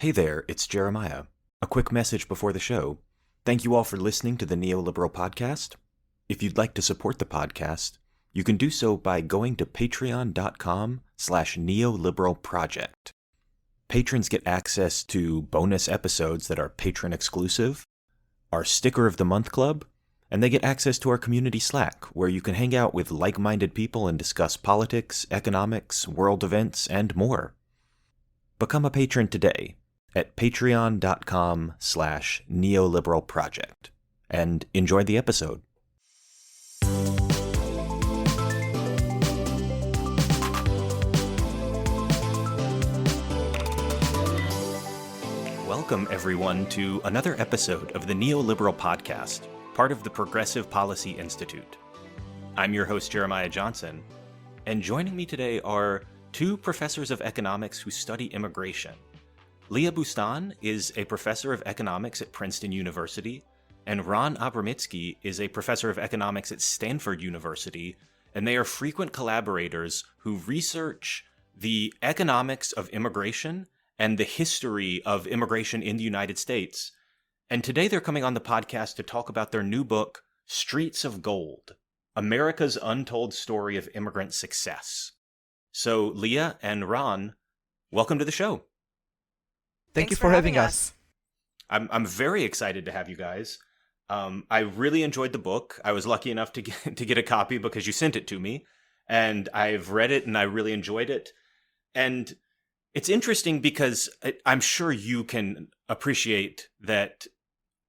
Hey there, it's Jeremiah. A quick message before the show. Thank you all for listening to the Neoliberal Podcast. If you'd like to support the podcast, you can do so by going to patreon.com/neoliberalproject. Patrons get access to bonus episodes that are patron exclusive, our Sticker of the Month Club, and they get access to our community Slack, where you can hang out with like-minded people and discuss politics, economics, world events, and more. Become a patron today at patreon.com/neoliberalproject, and enjoy the episode. Welcome, everyone, to another episode of the Neoliberal Podcast, part of the Progressive Policy Institute. I'm your host, Jeremiah Johnson, and joining me today are two professors of economics who study immigration. Leah Boustan is a professor of economics at Princeton University, and Ron Abramitzky is a professor of economics at Stanford University, and they are frequent collaborators who research the economics of immigration and the history of immigration in the United States. And today they're coming on the podcast to talk about their new book, Streets of Gold, America's Untold Story of Immigrant Success. So Leah and Ron, welcome to the show. Thank you for having us. I'm very excited to have you guys. I really enjoyed the book. I was lucky enough to get a copy because you sent it to me, and I've read it and I really enjoyed it. And it's interesting because I'm sure you can appreciate that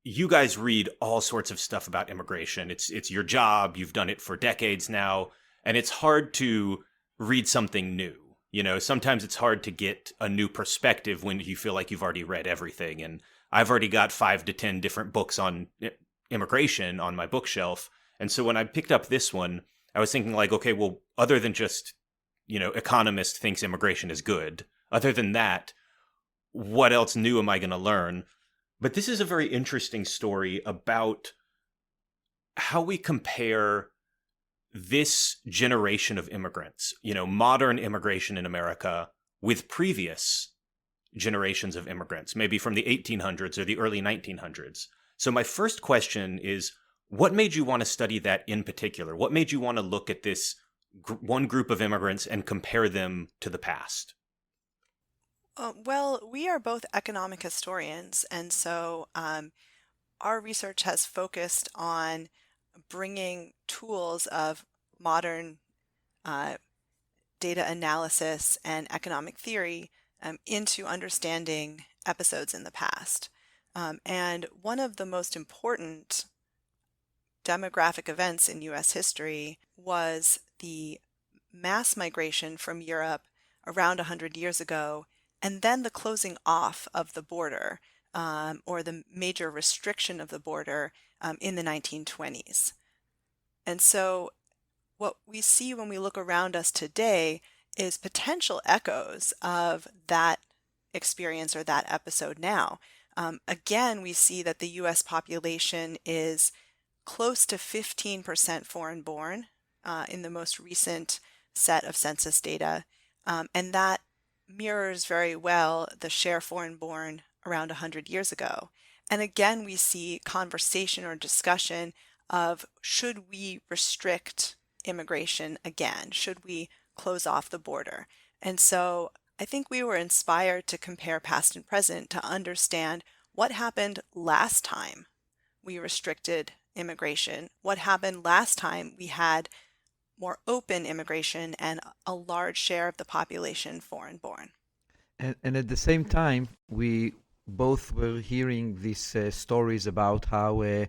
you guys read all sorts of stuff about immigration. It's your job. You've done it for decades now, and it's hard to read something new. You know, sometimes it's hard to get a new perspective when you feel like you've already read everything. And I've already got 5 to 10 different books on immigration on my bookshelf. And so when I picked up this one, I was thinking like, okay, well, other than just, Economist thinks immigration is good. Other than that, what else new am I going to learn? But this is a very interesting story about how we compare this generation of immigrants, modern immigration in America, with previous generations of immigrants, maybe from the 1800s or the early 1900s. So my first question is, what made you want to study that in particular? What made you want to look at this one group of immigrants and compare them to the past? Well, we are both economic historians, and so our research has focused on bringing tools of modern data analysis and economic theory into understanding episodes in the past. And one of the most important demographic events in U.S. history was the mass migration from Europe around 100 years ago, and then the closing off of the border, or the major restriction of the border in the 1920s. And so what we see when we look around us today is potential echoes of that experience or that episode now. Again, we see that the U.S. population is close to 15% foreign born in the most recent set of census data, and that mirrors very well the share foreign born around 100 years ago. And again, we see conversation or discussion of, should we restrict immigration again? Should we close off the border? And so I think we were inspired to compare past and present to understand what happened last time we restricted immigration, what happened last time we had more open immigration and a large share of the population foreign born. And at the same time, we both were hearing these stories about how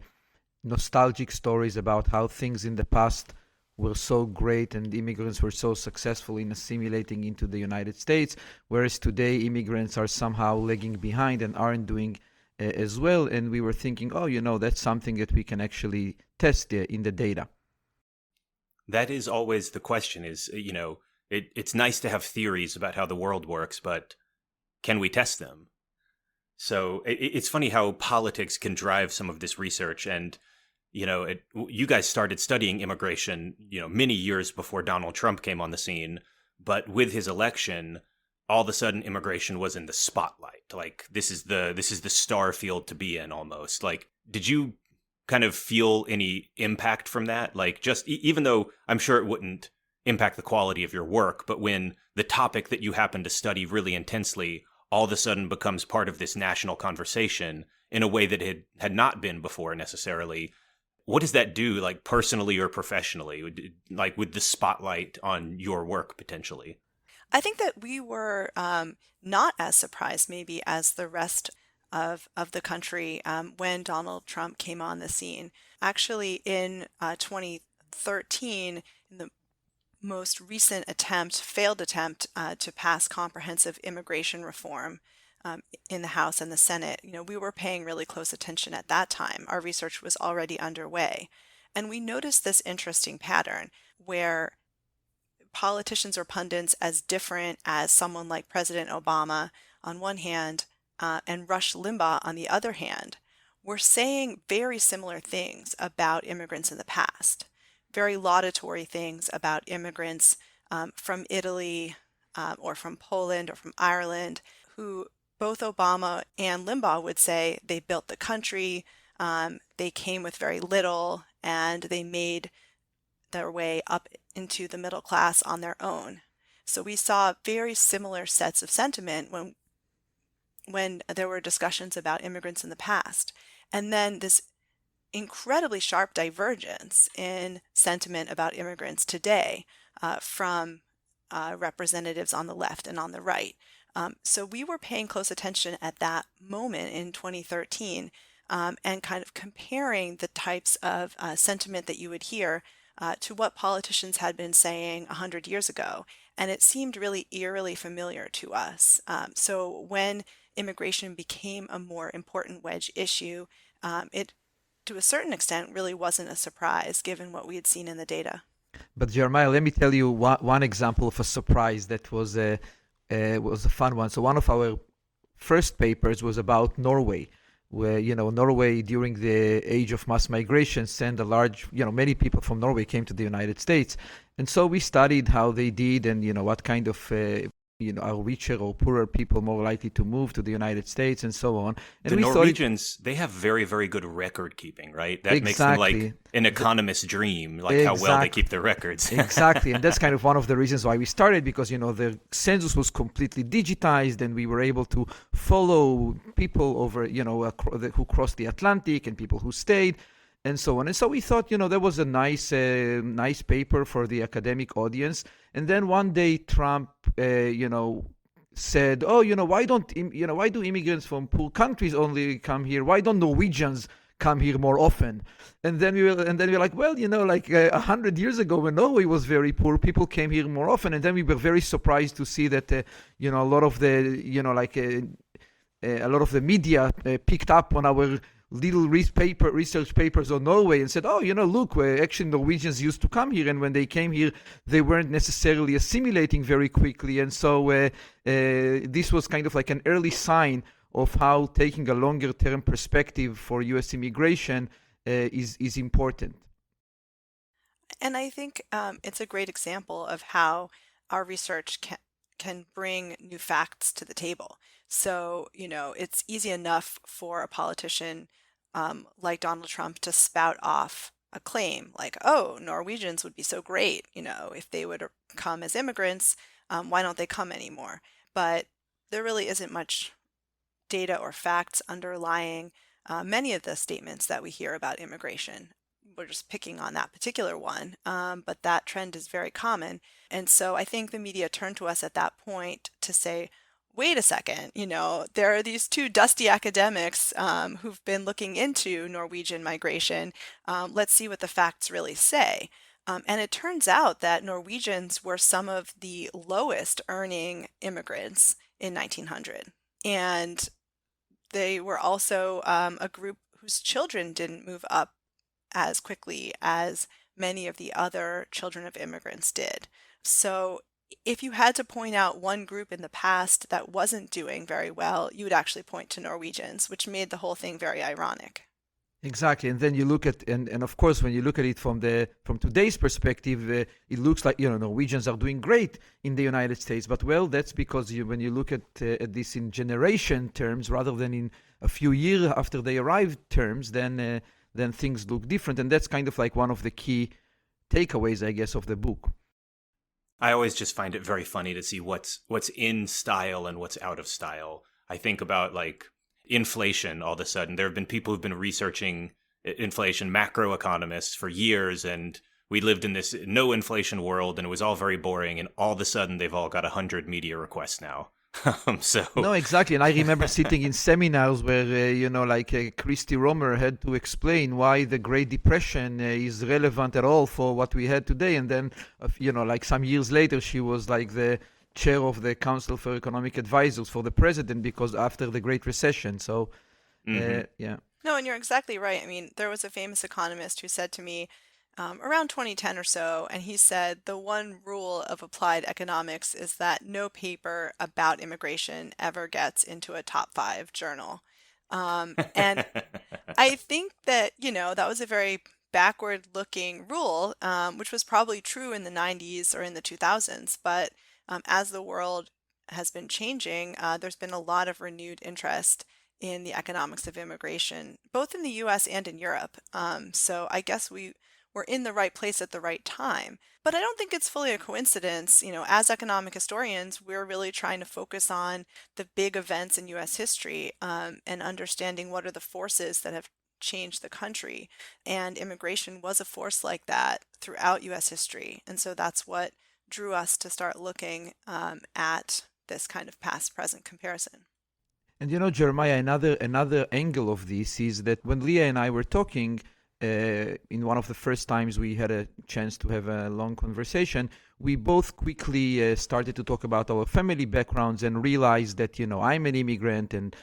nostalgic stories about how things in the past were so great and immigrants were so successful in assimilating into the United States, whereas today immigrants are somehow lagging behind and aren't doing as well. And we were thinking, that's something that we can actually test in the data. That is always the question is, it's nice to have theories about how the world works, but can we test them? So it's funny how politics can drive some of this research. And, you guys started studying immigration, many years before Donald Trump came on the scene. But with his election, all of a sudden immigration was in the spotlight. Like this is the star field to be in almost. Like, did you kind of feel any impact from that? Like, just even though I'm sure it wouldn't impact the quality of your work, but when the topic that you happen to study really intensely all of a sudden becomes part of this national conversation in a way that it had not been before necessarily, what does that do, like personally or professionally, like with the spotlight on your work potentially? I think that we were not as surprised maybe as the rest of the country when Donald Trump came on the scene. Actually, in 2013, in the most recent failed attempt to pass comprehensive immigration reform in the House and the Senate, we were paying really close attention at that time. Our research was already underway. And we noticed this interesting pattern where politicians or pundits as different as someone like President Obama on one hand and Rush Limbaugh on the other hand were saying very similar things about immigrants in the past, very laudatory things about immigrants from Italy or from Poland or from Ireland, who both Obama and Limbaugh would say they built the country, they came with very little, and they made their way up into the middle class on their own. So we saw very similar sets of sentiment when there were discussions about immigrants in the past. And then this incredibly sharp divergence in sentiment about immigrants today from representatives on the left and on the right. So we were paying close attention at that moment in 2013 and kind of comparing the types of sentiment that you would hear to what politicians had been saying 100 years ago. And it seemed really eerily familiar to us. So when immigration became a more important wedge issue, it, to a certain extent, really wasn't a surprise given what we had seen in the data. But Jeremiah, let me tell you one example of a surprise that was a fun one. So one of our first papers was about Norway, where, Norway during the age of mass migration sent a large, many people from Norway came to the United States. And so we studied how they did and, what kind of, are richer or poorer people more likely to move to the United States and so on. And the Norwegians, they have very, very good record keeping, right? That makes them like an economist's dream, like how well they keep their records. Exactly. And that's kind of one of the reasons why we started, because, the census was completely digitized and we were able to follow people over, who crossed the Atlantic and people who stayed and so on. And so we thought, that was a nice paper for the academic audience. And then one day Trump, said, why do immigrants from poor countries only come here? Why don't Norwegians come here more often? And then we were like, well, 100 years ago when Norway was very poor, people came here more often. And then we were very surprised to see that, a lot of the, a lot of the media picked up on our little research papers on Norway and said, look, actually Norwegians used to come here, and when they came here, they weren't necessarily assimilating very quickly. And so this was kind of like an early sign of how taking a longer term perspective for U.S. immigration is important. And I think it's a great example of how our research can bring new facts to the table. So, it's easy enough for a politician like Donald Trump to spout off a claim like, oh, Norwegians would be so great, if they would come as immigrants, why don't they come anymore? But there really isn't much data or facts underlying many of the statements that we hear about immigration. We're just picking on that particular one, but that trend is very common. And so I think the media turned to us at that point to say, wait a second, there are these two dusty academics who've been looking into Norwegian migration. Let's see what the facts really say. And it turns out that Norwegians were some of the lowest earning immigrants in 1900. And they were also a group whose children didn't move up as quickly as many of the other children of immigrants did. So if you had to point out one group in the past that wasn't doing very well, you would actually point to Norwegians, which made the whole thing very ironic. Exactly, and then you look at and of course when you look at it from today's perspective, it looks like Norwegians are doing great in the United States, but well, that's because when you look at this in generation terms rather than in a few years after they arrived terms, then things look different, and that's kind of like one of the key takeaways, I guess, of the book. I always just find it very funny to see what's in style and what's out of style. I think about like inflation all of a sudden. There have been people who've been researching inflation, macroeconomists for years, and we lived in this no inflation world and it was all very boring, and all of a sudden they've all got 100 media requests now. No, exactly. And I remember sitting in seminars where, Christy Romer had to explain why the Great Depression is relevant at all for what we had today. And then, some years later, she was like the chair of the Council for Economic Advisors for the president because after the Great Recession. So, yeah. No, and you're exactly right. I mean, there was a famous economist who said to me, around 2010 or so, and he said the one rule of applied economics is that no paper about immigration ever gets into a top 5 journal. And I think that, that was a very backward looking rule, which was probably true in the 90s or in the 2000s. But as the world has been changing, there's been a lot of renewed interest in the economics of immigration, both in the US and in Europe. So I guess we're in the right place at the right time. But I don't think it's fully a coincidence. As economic historians, we're really trying to focus on the big events in US history, and understanding what are the forces that have changed the country. And immigration was a force like that throughout US history. And so that's what drew us to start looking at this kind of past-present comparison. And Jeremiah, another angle of this is that when Leah and I were talking, in one of the first times we had a chance to have a long conversation, we both quickly started to talk about our family backgrounds and realized that, I'm an immigrant and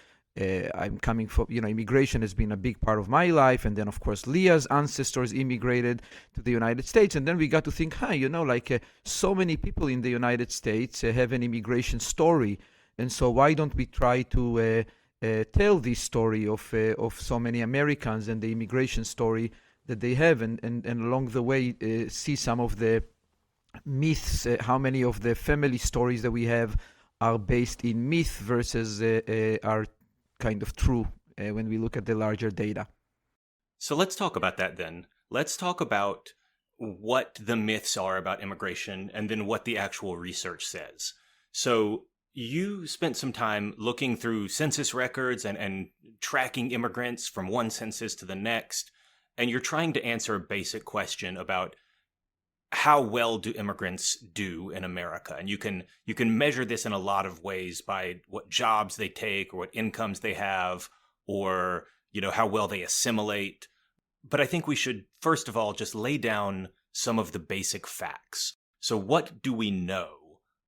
I'm coming from, immigration has been a big part of my life. And then, of course, Leah's ancestors immigrated to the United States. And then we got to think, so many people in the United States have an immigration story. And so why don't we try to tell this story of so many Americans and the immigration story that they have, and along the way see some of the myths, how many of the family stories that we have are based in myth versus are kind of true when we look at the larger data. So let's talk about that then. Let's talk about what the myths are about immigration and then what the actual research says. So you spent some time looking through census records and tracking immigrants from one census to the next, and you're trying to answer a basic question about how well do immigrants do in America. And you can measure this in a lot of ways by what jobs they take or what incomes they have, or how well they assimilate. But I think we should first of all just lay down some of the basic facts. So what do we know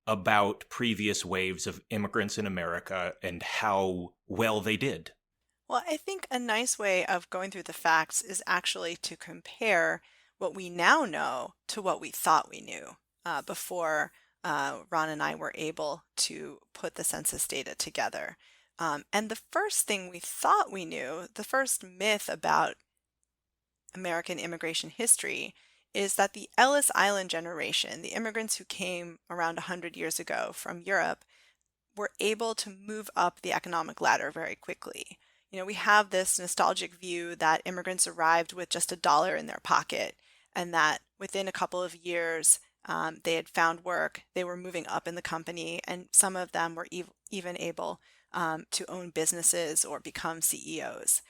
about previous waves of immigrants in America and how well they did? Well, I think a nice way of going through the facts is actually to compare what we now know to what we thought we knew before Ron and I were able to put the census data together. And the first thing we thought we knew, the first myth about American immigration history, is that the Ellis Island generation, the immigrants who came around 100 years ago from Europe, were able to move up the economic ladder very quickly. We have this nostalgic view that immigrants arrived with just $1 in their pocket, and that within a couple of years, they had found work, they were moving up in the company, and some of them were even able to own businesses or become CEOs.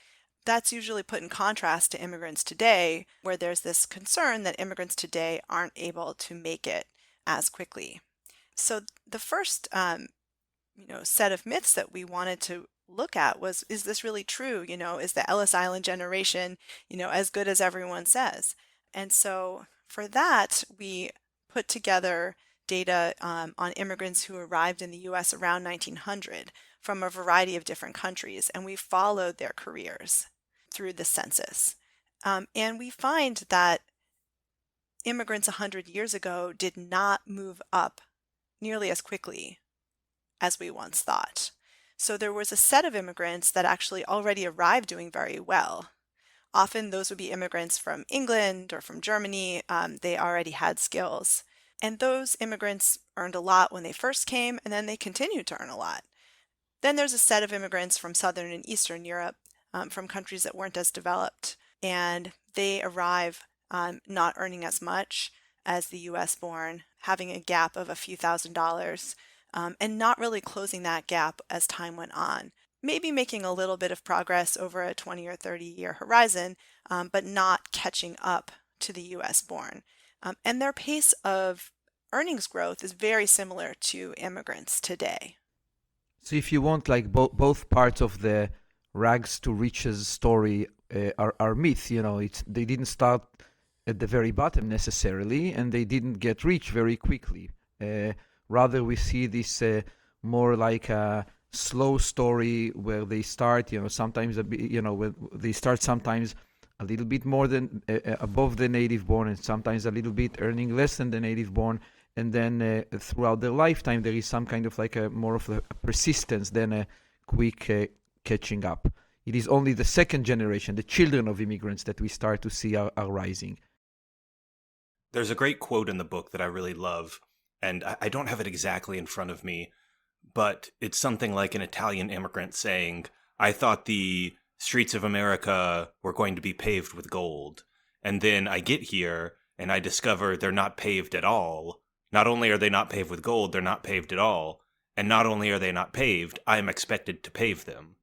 That's usually put in contrast to immigrants today, where there's this concern that immigrants today aren't able to make it as quickly. So the first, set of myths that we wanted to look at was, is this really true? Is the Ellis Island generation, as good as everyone says? And so for that, we put together data on immigrants who arrived in the U.S. around 1900 from a variety of different countries, and we followed their careers through the census. And we find that immigrants 100 years ago did not move up nearly as quickly as we once thought. So there was a set of immigrants that actually already arrived doing very well. Often those would be immigrants from England or from Germany. They already had skills. And those immigrants earned a lot when they first came, and then they continued to earn a lot. Then there's a set of immigrants from Southern and Eastern Europe, from countries that weren't as developed, and they arrive not earning as much as the US born, having a gap of a few $1,000s, and not really closing that gap as time went on. Maybe making a little bit of progress over a 20 or 30-year horizon, but not catching up to the US born. And their pace of earnings growth is very similar to immigrants today. So if you want, like both parts of the rags to riches story are myth. They didn't start at the very bottom necessarily, and they didn't get rich very quickly. Rather, we see this more like a slow story where they start, sometimes they start sometimes a little bit more than above the native born, and sometimes a little bit earning less than the native born. And then throughout their lifetime, there is some kind of like a more of a persistence than a quick catching up. It is only the second generation, the children of immigrants, that we start to see are rising. There's a great quote in the book that I really love, and I don't have it exactly in front of me, but it's something like an Italian immigrant saying, "I thought the streets of America were going to be paved with gold. And then I get here and I discover they're not paved at all. Not only are they not paved with gold, they're not paved at all. And not only are they not paved, I am expected to pave them."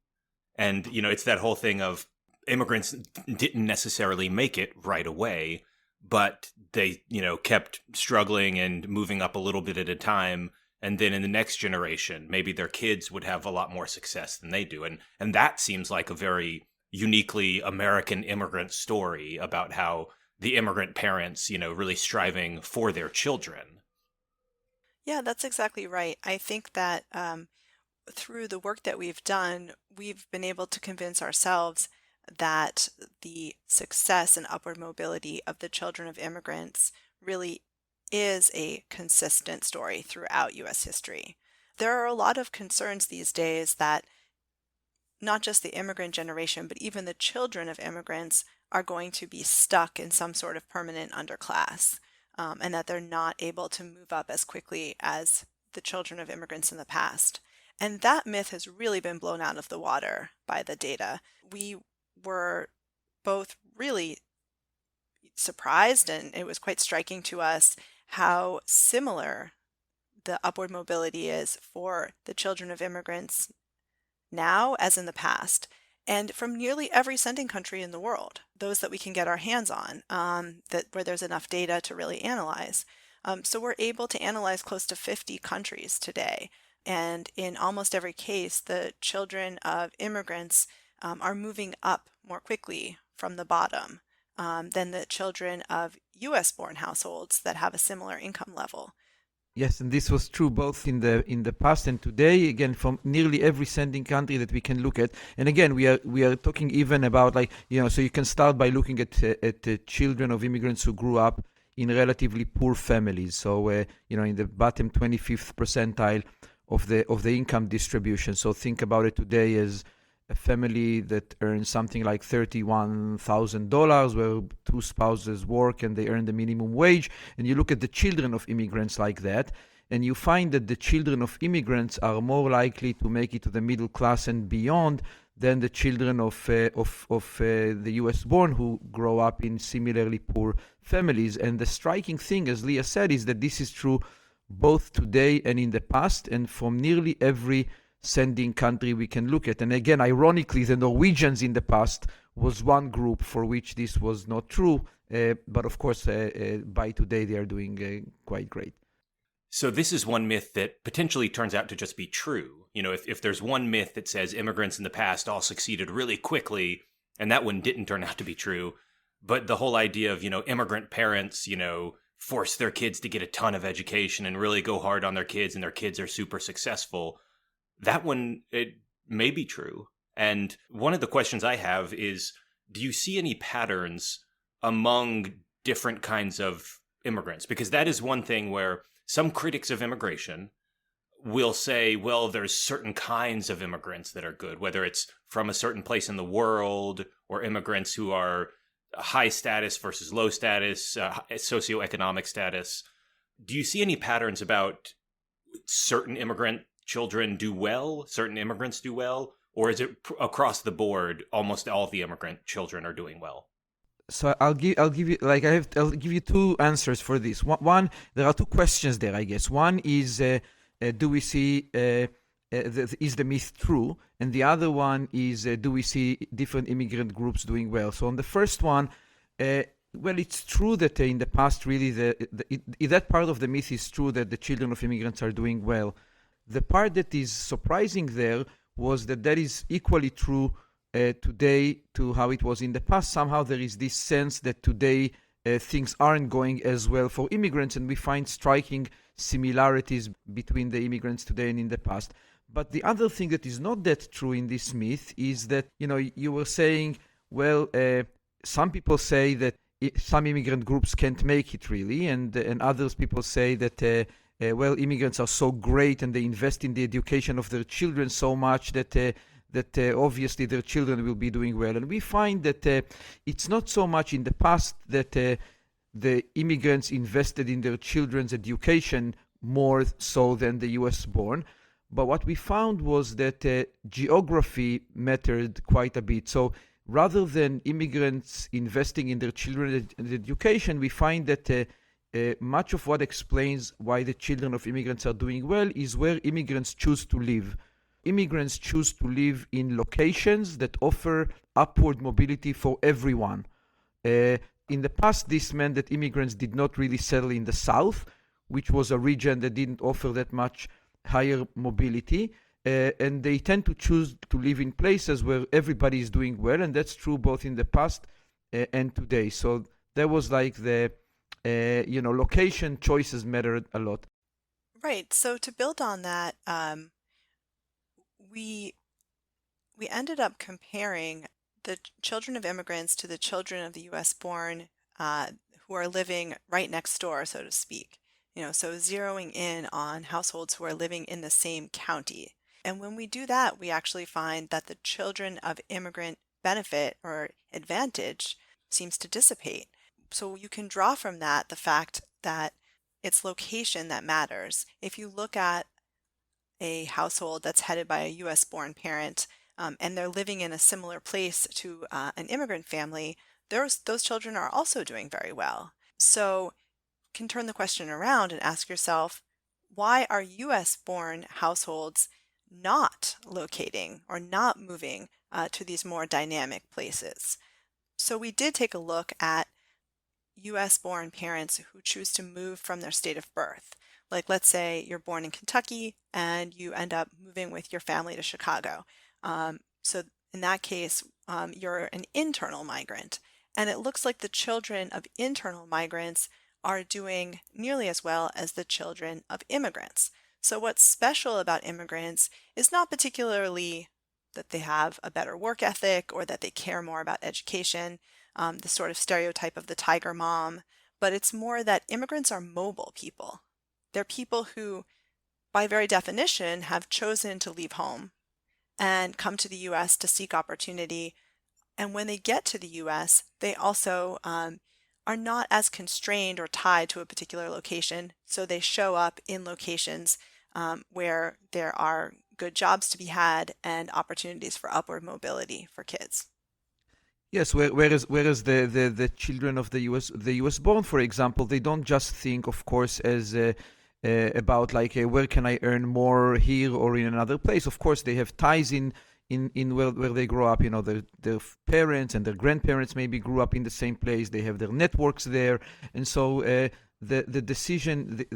And, it's that whole thing of immigrants didn't necessarily make it right away, but they, kept struggling and moving up a little bit at a time. And then in the next generation, maybe their kids would have a lot more success than they do. And that seems like a very uniquely American immigrant story about how the immigrant parents, really striving for their children. Yeah, that's exactly right. I think that through the work that we've done, we've been able to convince ourselves that the success and upward mobility of the children of immigrants really is a consistent story throughout U.S. history. There are a lot of concerns these days that not just the immigrant generation, but even the children of immigrants are going to be stuck in some sort of permanent underclass, and that they're not able to move up as quickly as the children of immigrants in the past. And that myth has really been blown out of the water by the data. We were both really surprised, and it was quite striking to us how similar the upward mobility is for the children of immigrants now as in the past, and from nearly every sending country in the world, those that we can get our hands on, where there's enough data to really analyze. So we're able to analyze close to 50 countries today, and in almost every case, the children of immigrants are moving up more quickly from the bottom than the children of U.S.-born households that have a similar income level. Yes, and this was true both in the past and today. Again, from nearly every sending country that we can look at. And again, we are talking even about so you can start by looking at the children of immigrants who grew up in relatively poor families. So in the bottom 25th percentile of the income distribution. So think about it today as a family that earns something like $31,000, where two spouses work and they earn the minimum wage. And you look at the children of immigrants like that, and you find that the children of immigrants are more likely to make it to the middle class and beyond than the children of the U.S. born who grow up in similarly poor families. And the striking thing, as Leah said, is that this is true both today and in the past, and from nearly every sending country we can look at. And again, ironically, the Norwegians in the past was one group for which this was not true, but of course, by today they are doing quite great. So this is one myth that potentially turns out to just be true. If there's one myth that says immigrants in the past all succeeded really quickly, and that one didn't turn out to be true, but the whole idea of, immigrant parents, force their kids to get a ton of education and really go hard on their kids, and their kids are super successful, that one, it may be true. And one of the questions I have is, do you see any patterns among different kinds of immigrants? Because that is one thing where some critics of immigration we'll say, well, there's certain kinds of immigrants that are good, whether it's from a certain place in the world or immigrants who are high status versus low status, socioeconomic status. Do you see any patterns about certain immigrant children do well, certain immigrants do well, or is it across the board, almost all of the immigrant children are doing well? So I'll give you I'll give you two answers for this. One, there are two questions there, I guess. One is do we see is the myth true, and the other one is do we see different immigrant groups doing well? So on the first one, well, it's true that in the past, really, that part of the myth is true that the children of immigrants are doing well. The part that is surprising there was that is equally true today to how it was in the past. Somehow there is this sense that today things aren't going as well for immigrants, and we find striking similarities between the immigrants today and in the past. But the other thing that is not that true in this myth is that, you were saying, well, some people say that some immigrant groups can't make it really, and others people say that well, immigrants are so great and they invest in the education of their children so much that obviously their children will be doing well. And we find that it's not so much in the past that the immigrants invested in their children's education more so than the US born. But what we found was that geography mattered quite a bit. So rather than immigrants investing in their children's education, we find that much of what explains why the children of immigrants are doing well is where immigrants choose to live. Immigrants choose to live in locations that offer upward mobility for everyone. In the past, this meant that immigrants did not really settle in the South, which was a region that didn't offer that much higher mobility. And they tend to choose to live in places where everybody is doing well, and that's true both in the past and today. So that was like the location choices mattered a lot. Right. So to build on that, we ended up comparing the children of immigrants to the children of the U.S. born who are living right next door, so to speak. So zeroing in on households who are living in the same county. And when we do that, we actually find that the children of immigrant benefit or advantage seems to dissipate. So you can draw from that the fact that it's location that matters. If you look at a household that's headed by a U.S. born parent and they're living in a similar place to an immigrant family, those children are also doing very well. So you can turn the question around and ask yourself, why are U.S. born households not locating or not moving to these more dynamic places? So we did take a look at U.S. born parents who choose to move from their state of birth. Like, let's say you're born in Kentucky and you end up moving with your family to Chicago. So in that case, you're an internal migrant. And it looks like the children of internal migrants are doing nearly as well as the children of immigrants. So what's special about immigrants is not particularly that they have a better work ethic or that they care more about education, the sort of stereotype of the tiger mom, but it's more that immigrants are mobile people. They're people who, by very definition, have chosen to leave home and come to the U.S. to seek opportunity. And when they get to the U.S., they also are not as constrained or tied to a particular location. So they show up in locations where there are good jobs to be had and opportunities for upward mobility for kids. Yes, whereas the children of the U.S. born, for example, they don't just think, of course, as about like where can I earn more here or in another place. Of course, they have ties in where they grow up. Their parents and their grandparents maybe grew up in the same place. They have their networks there, and so the decision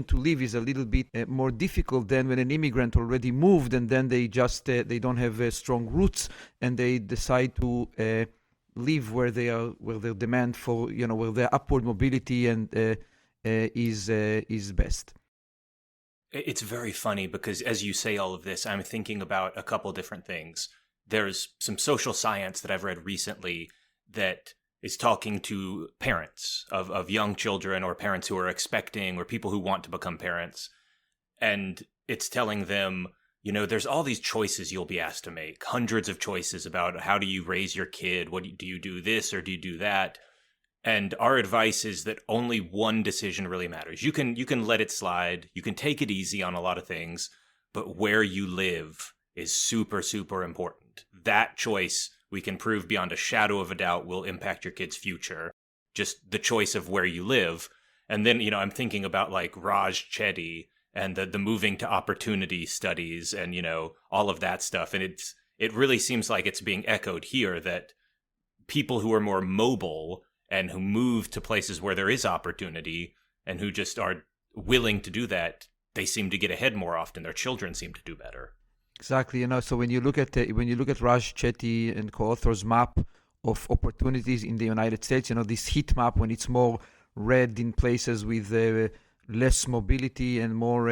to leave is a little bit more difficult than when an immigrant already moved and then they just they don't have strong roots and they decide to live where their demand for where their upward mobility and is best. It's very funny because as you say all of this, I'm thinking about a couple different things. There's some social science that I've read recently that is talking to parents of young children or parents who are expecting or people who want to become parents. and it's telling them, there's all these choices you'll be asked to make, hundreds of choices about how do you raise your kid, do you do this or do you do that? And our advice is that only one decision really matters. You can let it slide, you can take it easy on a lot of things, but where you live is super, super important. That choice, we can prove beyond a shadow of a doubt, will impact your kid's future. Just the choice of where you live. And then, I'm thinking about like Raj Chetty and the moving to opportunity studies and, all of that stuff. And it really seems like it's being echoed here that people who are more mobile and who move to places where there is opportunity and who just are willing to do that, they seem to get ahead more often. Their children seem to do better. Exactly. So when you look at Raj Chetty and co-authors' map of opportunities in the United States, this heat map, when it's more red in places with less mobility and more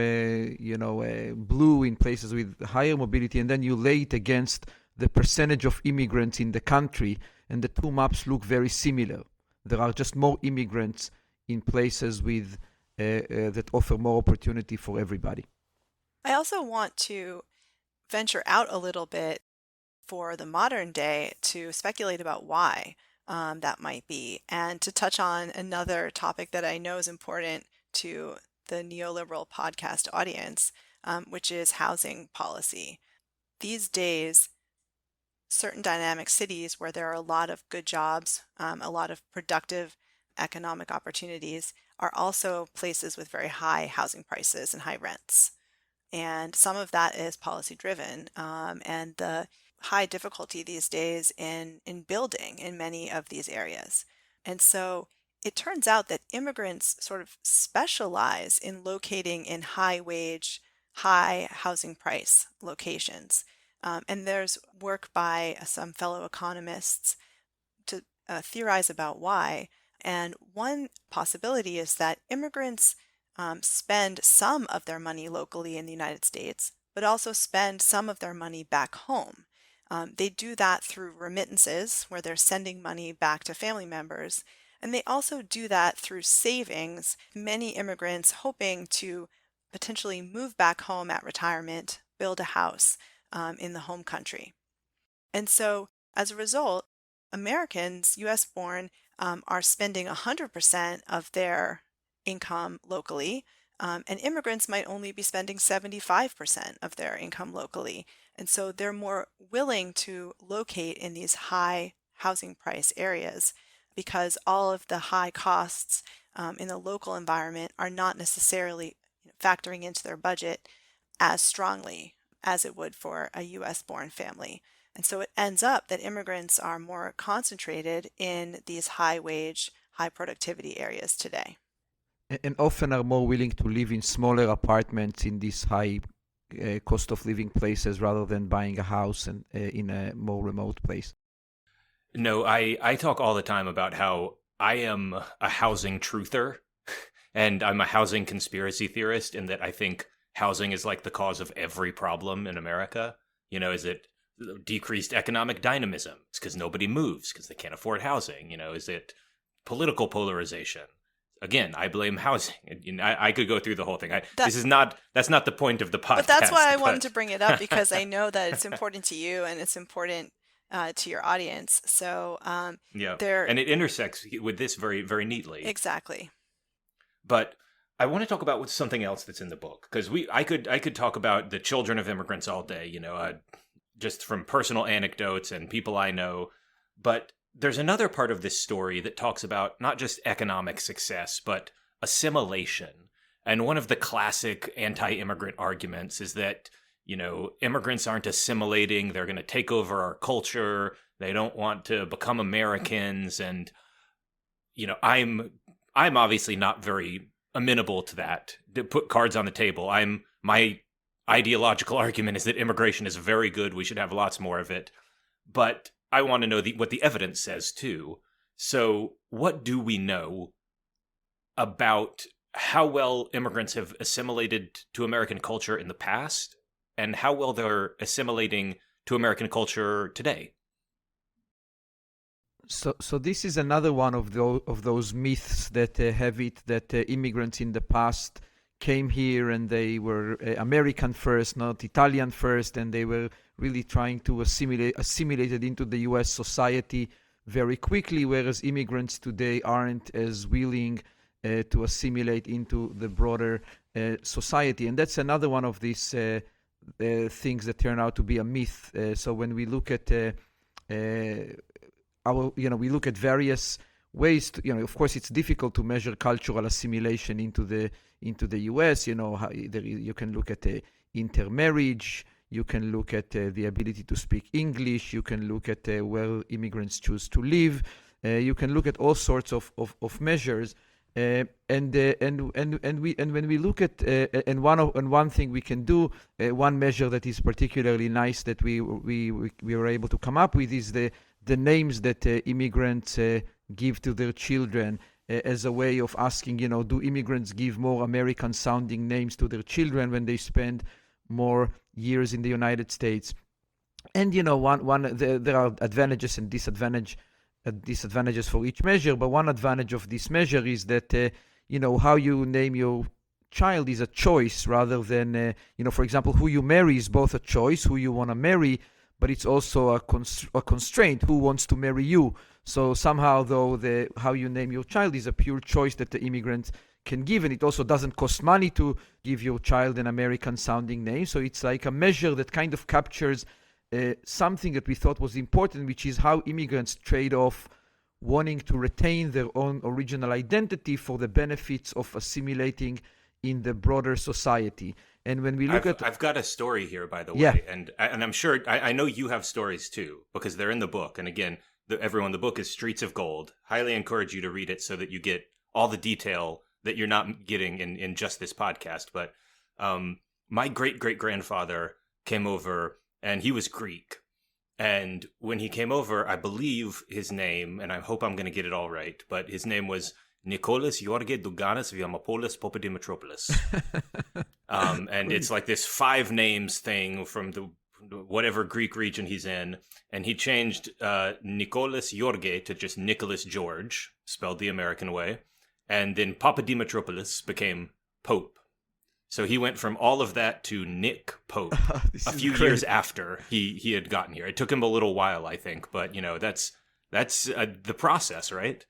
blue in places with higher mobility, and then you lay it against the percentage of immigrants in the country, and the two maps look very similar. There are just more immigrants in places with that offer more opportunity for everybody. I also want to venture out a little bit for the modern day to speculate about why that might be, and to touch on another topic that I know is important to the Neoliberal Podcast audience, which is housing policy. These days, certain dynamic cities where there are a lot of good jobs, a lot of productive economic opportunities, are also places with very high housing prices and high rents. And some of that is policy driven, and the high difficulty these days in building in many of these areas. And so it turns out that immigrants sort of specialize in locating in high wage, high housing price locations. And there's work by some fellow economists to theorize about why. And one possibility is that immigrants spend some of their money locally in the United States, but also spend some of their money back home. They do that through remittances, where they're sending money back to family members. And they also do that through savings, many immigrants hoping to potentially move back home at retirement, build a house in the home country. And so as a result, Americans, US born, are spending 100% of their income locally, and immigrants might only be spending 75% of their income locally. And so they're more willing to locate in these high housing price areas because all of the high costs in the local environment are not necessarily factoring into their budget as strongly as it would for a US born family. And so it ends up that immigrants are more concentrated in these high wage, high productivity areas today. And often are more willing to live in smaller apartments in these high cost of living places rather than buying a house and in a more remote place. No, I talk all the time about how I am a housing truther and I'm a housing conspiracy theorist, in that I think housing is like the cause of every problem in America. Is it decreased economic dynamism? It's because nobody moves because they can't afford housing. Is it political polarization? Again, I blame housing. I could go through the whole thing. That's not the point of the podcast. But that's why I wanted to bring it up, because I know that it's important to you and it's important to your audience. So and it intersects with this very, very neatly. Exactly. But I want to talk about something else that's in the book, because I could talk about the children of immigrants all day. Just from personal anecdotes and people I know, but there's another part of this story that talks about not just economic success, but assimilation. And one of the classic anti-immigrant arguments is that, immigrants aren't assimilating. They're going to take over our culture. They don't want to become Americans. And, I'm obviously not very amenable to that, to put cards on the table. My ideological argument is that immigration is very good. We should have lots more of it. But I want to know what the evidence says, too. So what do we know about how well immigrants have assimilated to American culture in the past and how well they're assimilating to American culture today? So this is another one of those myths that have it that immigrants in the past came here and they were American first, not Italian first, and they were really trying to assimilated into the US society very quickly, whereas immigrants today aren't as willing to assimilate into the broader society. And that's another one of these things that turn out to be a myth. So when we look at we look at various ways to, of course, it's difficult to measure cultural assimilation into the US. You can look at intermarriage. You can look at the ability to speak English. You can look at where immigrants choose to live. You can look at all sorts of measures. And when we look at one thing we can do, one measure that is particularly nice that we were able to come up with is the names that immigrants give to their children as a way of asking, do immigrants give more American sounding names to their children when they spend more years in the United States? And there are advantages and disadvantages for each measure, but one advantage of this measure is that how you name your child is a choice rather than for example, who you marry is both a choice, who you want to marry, but it's also a constraint, who wants to marry you. So somehow, though, how you name your child is a pure choice that the immigrant can give, and it also doesn't cost money to give your child an American sounding name. So it's like a measure that kind of captures something that we thought was important, which is how immigrants trade off wanting to retain their own original identity for the benefits of assimilating in the broader society. And when we look I've got a story here, by the way, yeah. and I'm sure I know you have stories too, because they're in the book. And again, the book is Streets of Gold. Highly encourage you to read it so that you get all the detail that you're not getting in just this podcast. But my great-great-grandfather came over, and he was Greek. And when he came over, I believe his name, and I hope I'm going to get it all right, but his name was Nikolas George Douganas Viamopoulos Popadimitropoulos. And it's like this 5 names thing from the whatever Greek region he's in. And he changed Nikolas George to just Nicholas George, spelled the American way. And then Popadimitropoulos became Pope. So he went from all of that to Nick Pope a few years after he had gotten here. It took him a little while, I think, but that's the process, right?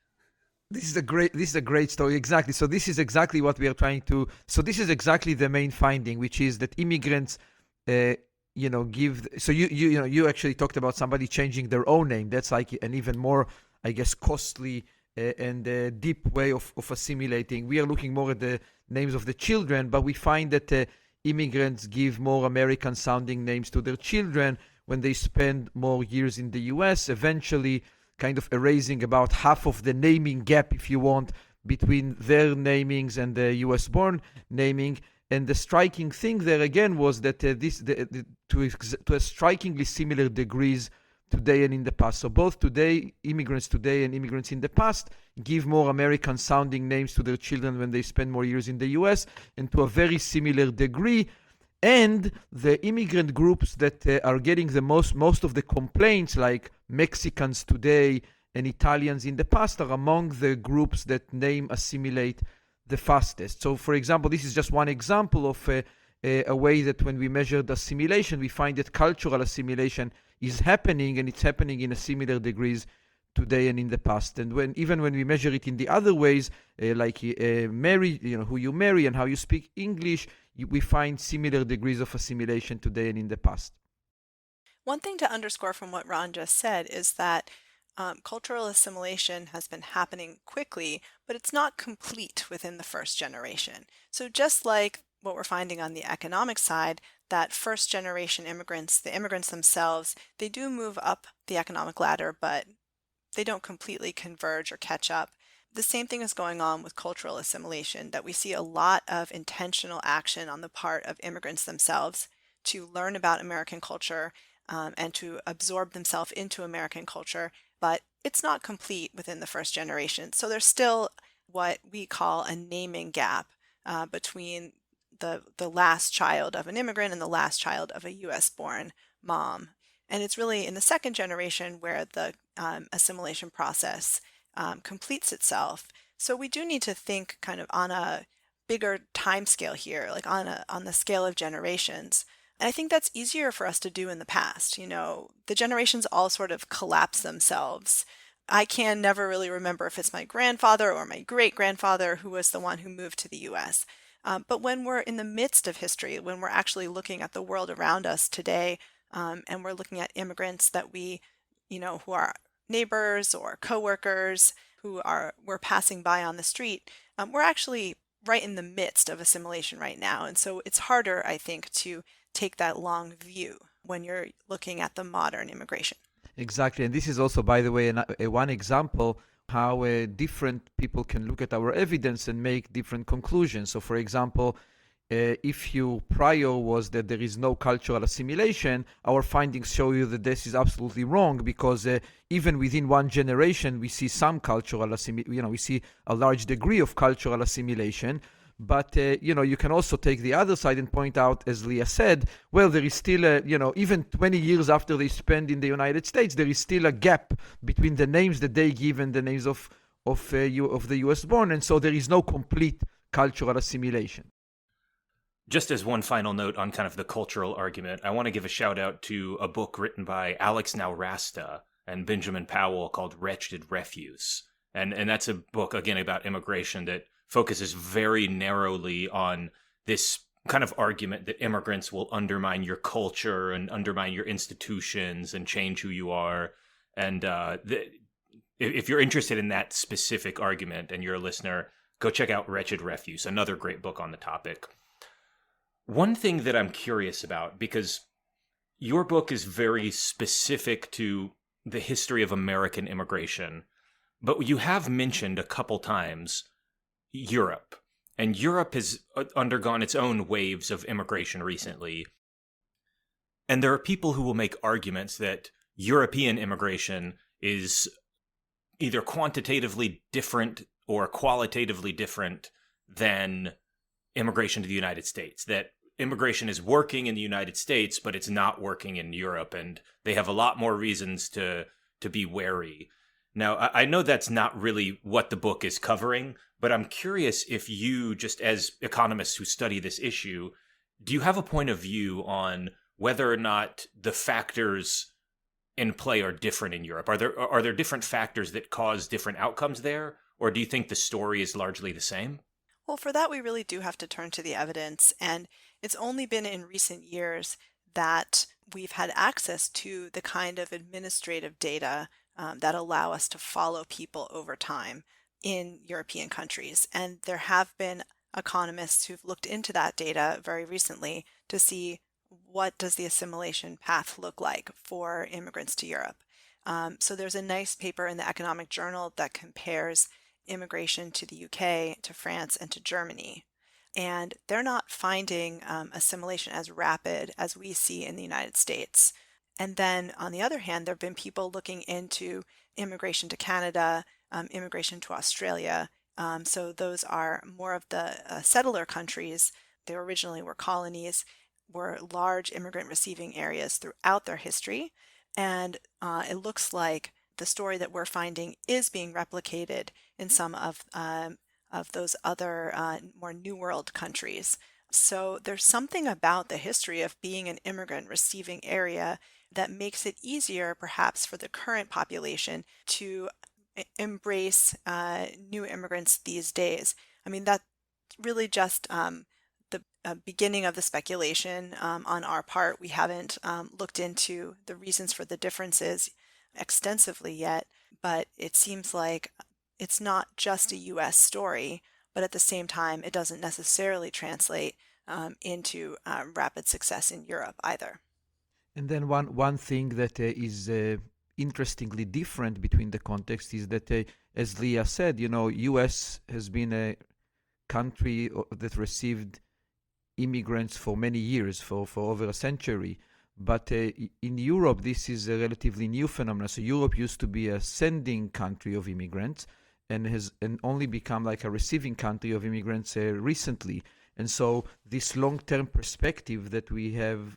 This is a great story. Exactly. So this is exactly what we are trying to. So this is exactly the main finding, which is that immigrants, give. So you actually talked about somebody changing their own name. That's like an even more, I guess, costly and deep way of assimilating. We are looking more at the names of the children, but we find that immigrants give more American sounding names to their children when they spend more years in the US, eventually kind of erasing about half of the naming gap, if you want, between their namings and the US born naming. And the striking thing there again was that to a strikingly similar degrees today and in the past. So both today, immigrants today and immigrants in the past give more American sounding names to their children when they spend more years in the US, and to a very similar degree. And the immigrant groups that are getting the most of the complaints, like Mexicans today and Italians in the past, are among the groups that name assimilate the fastest. So, for example, this is just one example of a way that when we measure the assimilation, we find that cultural assimilation is happening, and it's happening in a similar degrees today and in the past. And even when we measure it in the other ways, like marry, who you marry and how you speak English, we find similar degrees of assimilation today and in the past. One thing to underscore from what Ron just said is that cultural assimilation has been happening quickly, but it's not complete within the first generation. So just like what we're finding on the economic side, that first generation immigrants, the immigrants themselves, they do move up the economic ladder, but they don't completely converge or catch up. The same thing is going on with cultural assimilation, that we see a lot of intentional action on the part of immigrants themselves to learn about American culture and to absorb themselves into American culture, but it's not complete within the first generation. So there's still what we call a naming gap between the last child of an immigrant and the last child of a US-born mom. And it's really in the second generation where the assimilation process completes itself. So we do need to think kind of on a bigger time scale here, like on the scale of generations. And I think that's easier for us to do in the past. The generations all sort of collapse themselves. I can never really remember if it's my grandfather or my great grandfather who was the one who moved to the US. But when we're in the midst of history, when we're actually looking at the world around us today, and we're looking at immigrants that who are neighbors or coworkers we're passing by on the street, we're actually right in the midst of assimilation right now. And so it's harder, I think, to take that long view when you're looking at the modern immigration. Exactly. And this is also, by the way, one example how different people can look at our evidence and make different conclusions. So, for example, if your prior was that there is no cultural assimilation, our findings show you that this is absolutely wrong, because even within one generation, we see some cultural assimilation, we see a large degree of cultural assimilation. But, you can also take the other side and point out, as Leah said, well, there is still, even 20 years after they spend in the United States, there is still a gap between the names that they give and the names of the US born. And so there is no complete cultural assimilation. Just as one final note on kind of the cultural argument, I want to give a shout out to a book written by Alex Naurasta and Benjamin Powell called Wretched Refuse. And that's a book, again, about immigration that focuses very narrowly on this kind of argument that immigrants will undermine your culture and undermine your institutions and change who you are. And if you're interested in that specific argument and you're a listener, go check out Wretched Refuse, another great book on the topic. One thing that I'm curious about, because your book is very specific to the history of American immigration, but you have mentioned a couple times Europe, and Europe has undergone its own waves of immigration recently. And there are people who will make arguments that European immigration is either quantitatively different or qualitatively different than immigration to the United States, that immigration is working in the United States, but it's not working in Europe, and they have a lot more reasons to be wary. Now, I know that's not really what the book is covering, but I'm curious if you, just as economists who study this issue, do you have a point of view on whether or not the factors in play are different in Europe? Are there different factors that cause different outcomes there, or do you think the story is largely the same? Well, for that, we really do have to turn to the evidence. And it's only been in recent years that we've had access to the kind of administrative data that allow us to follow people over time in European countries. And there have been economists who've looked into that data very recently to see what does the assimilation path look like for immigrants to Europe. So there's a nice paper in the Economic Journal that compares immigration to the UK, to France, and to Germany. And they're not finding assimilation as rapid as we see in the United States. And then on the other hand, there have been people looking into immigration to Canada, immigration to Australia. So those are more of the settler countries. They originally were colonies, were large immigrant receiving areas throughout their history. And it looks like the story that we're finding is being replicated in some of those other more New World countries. So there's something about the history of being an immigrant receiving area that makes it easier perhaps for the current population to embrace new immigrants these days. I mean, that's really just the beginning of the speculation on our part. We haven't looked into the reasons for the differences extensively yet, but it seems like it's not just a U.S. story, but at the same time, it doesn't necessarily translate into rapid success in Europe either. And then one thing that is interestingly different between the contexts is that, as Leah said, U.S. has been a country that received immigrants for many years, for over a century. But in Europe, this is a relatively new phenomenon. So Europe used to be a sending country of immigrants and has only become like a receiving country of immigrants recently. And so this long-term perspective that we have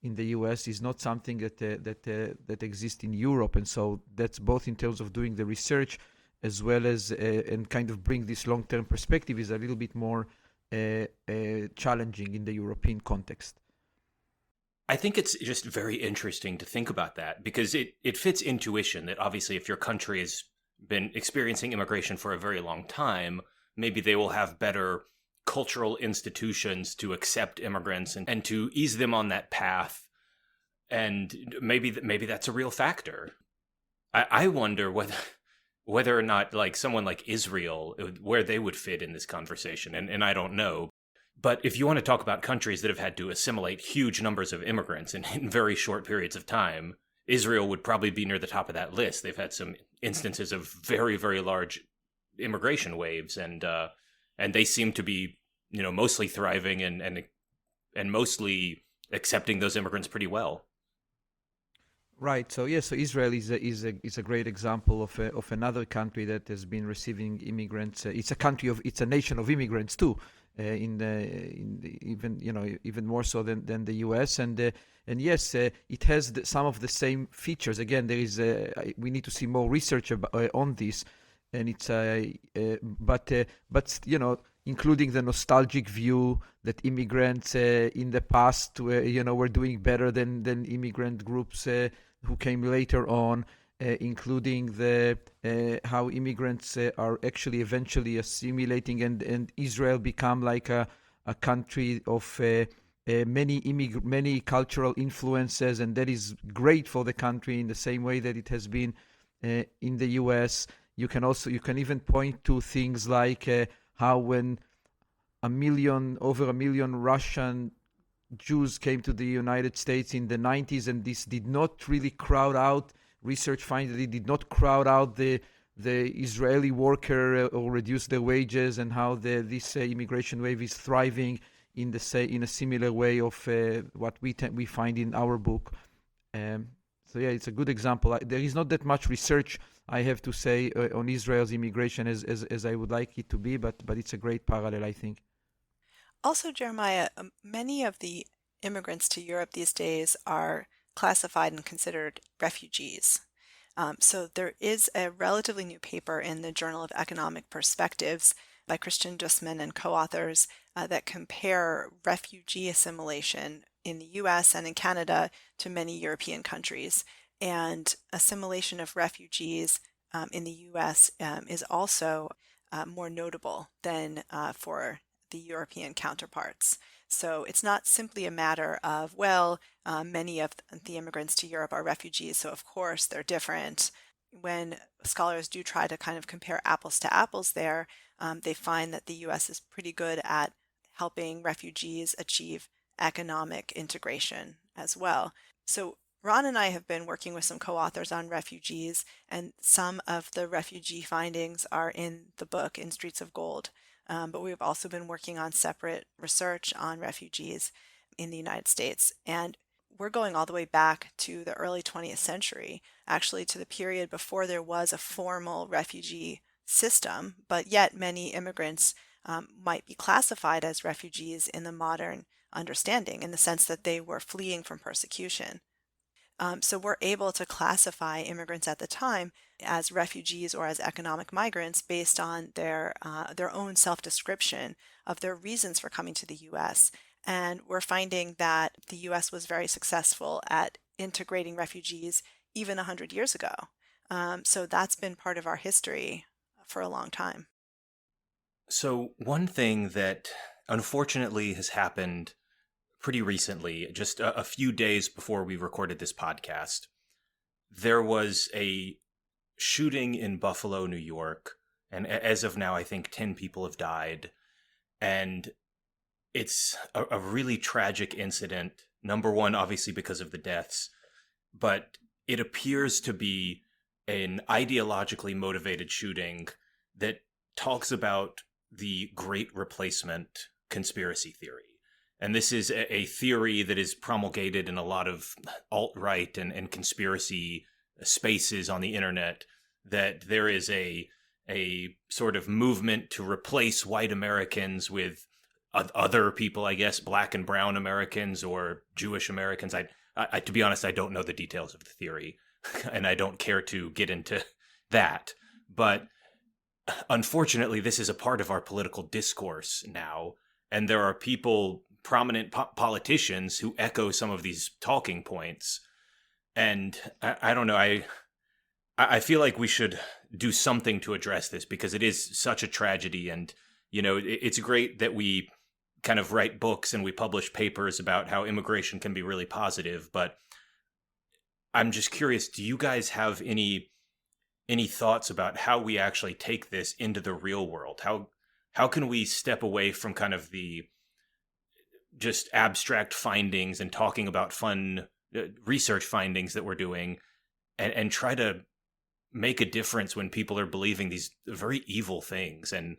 in the U.S. is not something that exists in Europe. And so that's both in terms of doing the research as well as and kind of bring this long-term perspective is a little bit more challenging in the European context. I think it's just very interesting to think about that because it fits intuition that obviously if your country has been experiencing immigration for a very long time, maybe they will have better cultural institutions to accept immigrants and to ease them on that path. And maybe that's a real factor. I wonder whether or not like someone like Israel, where they would fit in this conversation. And I don't know. But if you want to talk about countries that have had to assimilate huge numbers of immigrants in very short periods of time, Israel would probably be near the top of that list. They've had some instances of very, very large immigration waves, and they seem to be, mostly thriving and mostly accepting those immigrants pretty well. Right. So so Israel is a great example of another country that has been receiving immigrants. It's a nation of immigrants too. Even more so than the U.S. and yes, it has some of the same features. Again, we need to see more research on this, and it's but including the nostalgic view that immigrants in the past were doing better than immigrant groups who came later on. Including the how immigrants are actually eventually assimilating, and Israel become like a country of many cultural influences, and that is great for the country in the same way that it has been in the U.S. You can even point to things like how when over a million Russian Jews came to the United States in the 90s, and this did not really crowd out. Research finds that it did not crowd out the Israeli worker or reduce their wages, and how this immigration wave is thriving in a similar way of what we find in our book. So yeah, it's a good example. There is not that much research, I have to say, on Israel's immigration as I would like it to be, but it's a great parallel, I think. Also, Jeremiah, many of the immigrants to Europe these days are classified and considered refugees. So there is a relatively new paper in the Journal of Economic Perspectives by Christian Dussman and co-authors that compare refugee assimilation in the US and in Canada to many European countries. And assimilation of refugees in the US is also more notable than for the European counterparts. So it's not simply a matter of, many of the immigrants to Europe are refugees, so of course they're different. When scholars do try to kind of compare apples to apples there, they find that the U.S. is pretty good at helping refugees achieve economic integration as well. So Ron and I have been working with some co-authors on refugees, and some of the refugee findings are in the book, In Streets of Gold. But we've also been working on separate research on refugees in the United States. And we're going all the way back to the early 20th century, actually to the period before there was a formal refugee system, but yet many immigrants might be classified as refugees in the modern understanding, in the sense that they were fleeing from persecution. So we're able to classify immigrants at the time as refugees or as economic migrants based on their own self-description of their reasons for coming to the U.S. And we're finding that the U.S. was very successful at integrating refugees even 100 years ago. So that's been part of our history for a long time. So one thing that unfortunately has happened pretty recently, just a few days before we recorded this podcast, there was a shooting in Buffalo, New York, and as of now, I think 10 people have died, and it's a really tragic incident. Number one, obviously because of the deaths, but it appears to be an ideologically motivated shooting that talks about the Great Replacement conspiracy theory. And this is a theory that is promulgated in a lot of alt-right and conspiracy spaces on the internet, that there is a sort of movement to replace white Americans with other people, I guess, black and brown Americans or Jewish Americans. I to be honest, I don't know the details of the theory, and I don't care to get into that. But unfortunately, this is a part of our political discourse now. and there are people, prominent politicians, who echo some of these talking points. And I don't know, I feel like we should do something to address this, because it is such a tragedy. And, it's great that we kind of write books and we publish papers about how immigration can be really positive. But I'm just curious, do you guys have any thoughts about how we actually take this into the real world? How can we step away from kind of the just abstract findings and talking about fun research findings that we're doing, and try to make a difference when people are believing these very evil things and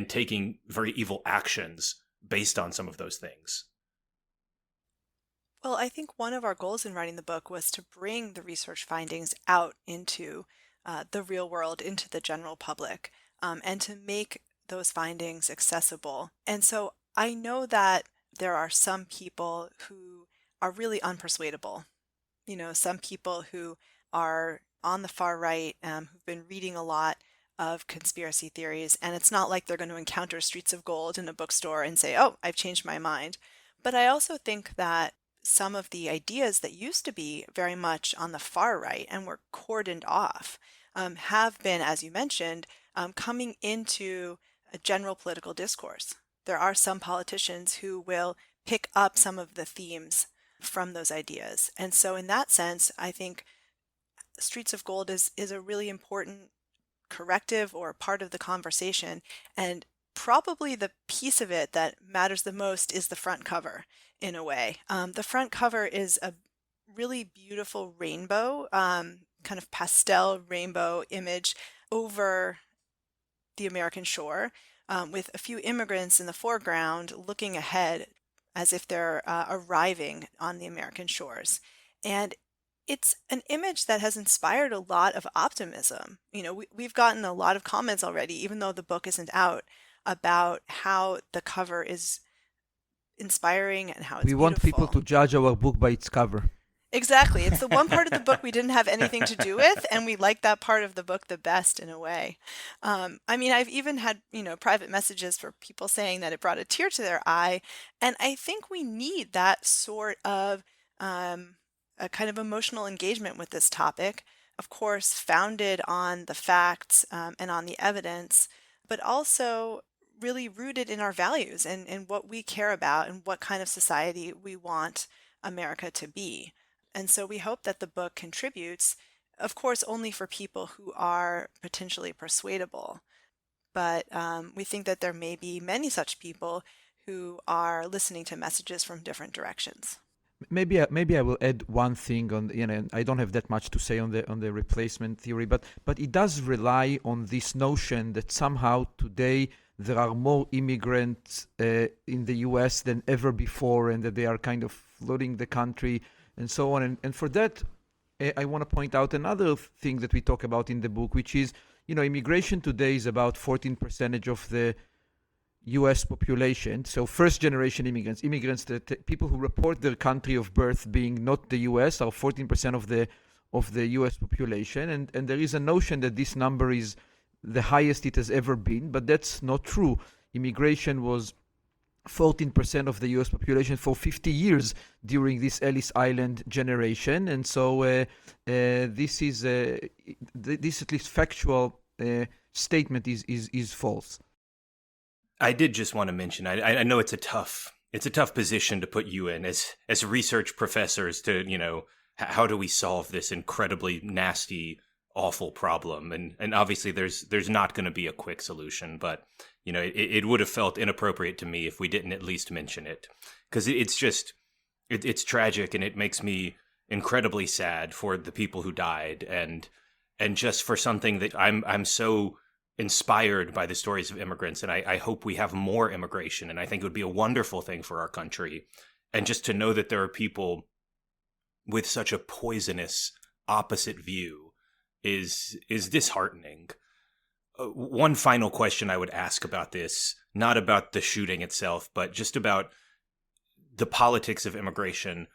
taking very evil actions based on some of those things? Well, I think one of our goals in writing the book was to bring the research findings out into the real world, into the general public, and to make those findings accessible. And so I know that there are some people who are really unpersuadable. Some people who are on the far right, who've been reading a lot of conspiracy theories, and it's not like they're going to encounter streets of gold in a bookstore and say, oh, I've changed my mind. But I also think that some of the ideas that used to be very much on the far right and were cordoned off have been, as you mentioned, coming into a general political discourse. There are some politicians who will pick up some of the themes from those ideas. And so in that sense, I think Streets of Gold is a really important corrective or part of the conversation. And probably the piece of it that matters the most is the front cover, in a way. The front cover is a really beautiful rainbow, kind of pastel rainbow image over the American shore, with a few immigrants in the foreground looking ahead as if they're arriving on the American shores. And it's an image that has inspired a lot of optimism. We've gotten a lot of comments already, even though the book isn't out, about how the cover is inspiring and how it's We want people beautiful. to judge our book by its cover. Exactly. It's the one part of the book we didn't have anything to do with, and we like that part of the book the best in a way. I've even had, private messages for people saying that it brought a tear to their eye, and I think we need that sort of a kind of emotional engagement with this topic, of course, founded on the facts and on the evidence, but also really rooted in our values and what we care about and what kind of society we want America to be. And so we hope that the book contributes, of course, only for people who are potentially persuadable. But we think that there may be many such people who are listening to messages from different directions. Maybe I will add one thing on. I don't have that much to say on the replacement theory, but it does rely on this notion that somehow today there are more immigrants in the U.S. than ever before, and that they are kind of flooding the country and so on. And for that, I want to point out another thing that we talk about in the book, which is, immigration today is about 14% of the U.S. population. So first-generation immigrants that people who report their country of birth being not the U.S. are 14% of the U.S. population. And there is a notion that this number is the highest it has ever been, but that's not true. Immigration was 14% of the U.S. population for 50 years during this Ellis Island generation, and so this is this at least factual statement is false. I did just want to mention, I know it's a tough position to put you in as research professors to, how do we solve this incredibly nasty, awful problem? And obviously there's not going to be a quick solution, but it would have felt inappropriate to me if we didn't at least mention it, because it's tragic, and it makes me incredibly sad for the people who died, and just for something that I'm so inspired by the stories of immigrants, and I hope we have more immigration, and I think it would be a wonderful thing for our country. And just to know that there are people with such a poisonous opposite view is disheartening. One final question I would ask about this, not about the shooting itself, but just about the politics of immigration.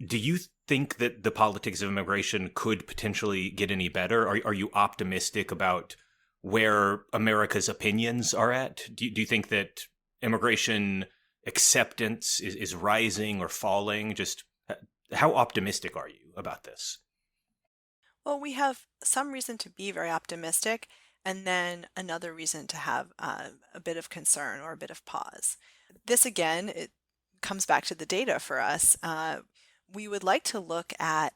Do you think that the politics of immigration could potentially get any better? Are you optimistic about where America's opinions are at? Do you think that immigration acceptance is rising or falling? Just how optimistic are you about this? Well, we have some reason to be very optimistic, and then another reason to have a bit of concern or a bit of pause. This again, it comes back to the data for us. We would like to look at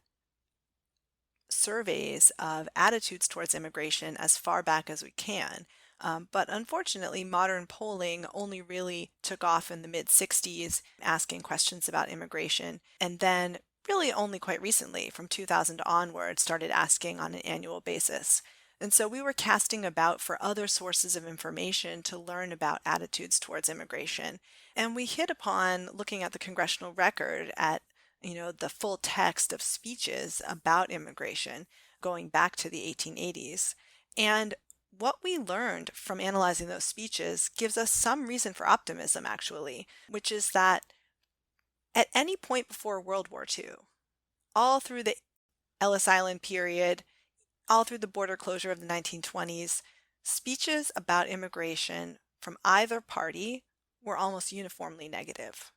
surveys of attitudes towards immigration as far back as we can. But unfortunately, modern polling only really took off in the mid 60s, asking questions about immigration, and then really only quite recently, from 2000 onward, started asking on an annual basis. And so we were casting about for other sources of information to learn about attitudes towards immigration. And we hit upon looking at the congressional record at the full text of speeches about immigration going back to the 1880s. And what we learned from analyzing those speeches gives us some reason for optimism, actually, which is that at any point before World War II, all through the Ellis Island period, all through the border closure of the 1920s, speeches about immigration from either party were almost uniformly negative.